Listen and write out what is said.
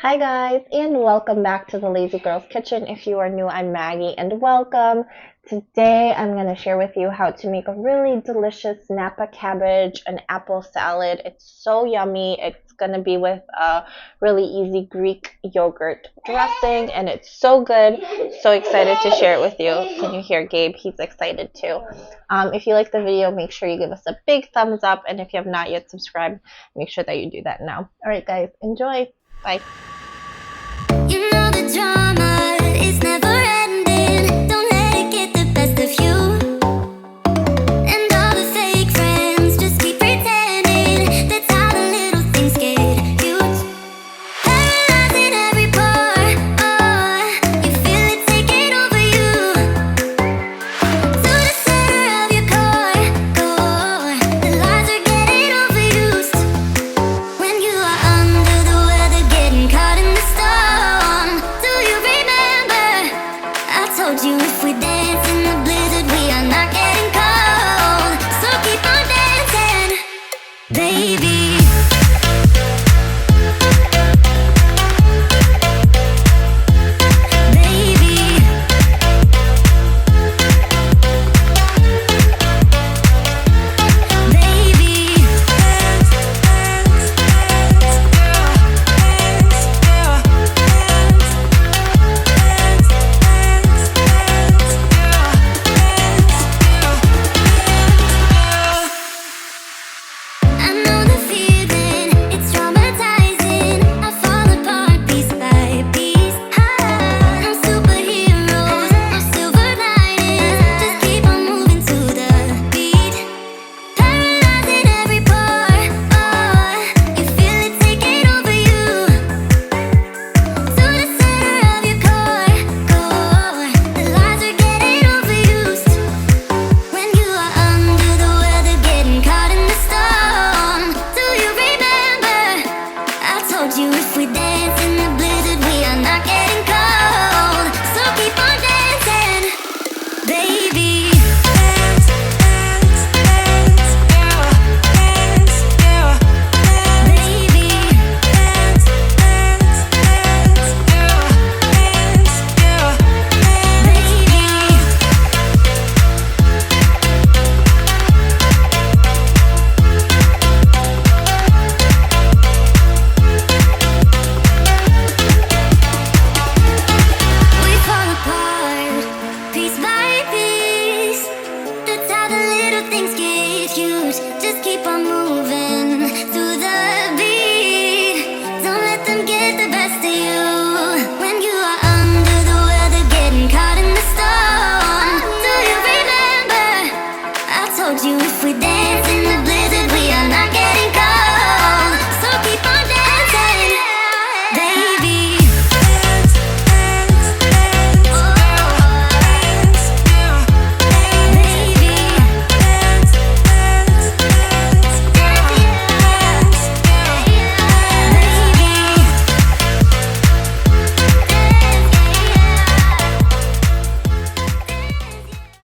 Hi guys, and welcome back to the Lazy Girl's Kitchen. If you are new, I'm Maggie, and welcome. Today I'm going to share with you how to make a really delicious Napa cabbage and apple salad. It's so yummy. It's going to be with a really easy Greek yogurt dressing, and it's so good. So excited to share it with you. Can you hear Gabe? He's excited too. If you like the video, make sure you give us a big thumbs up, and if you have not yet subscribed, make sure that you do that now. All right guys, enjoy. Bye. You know the drama is never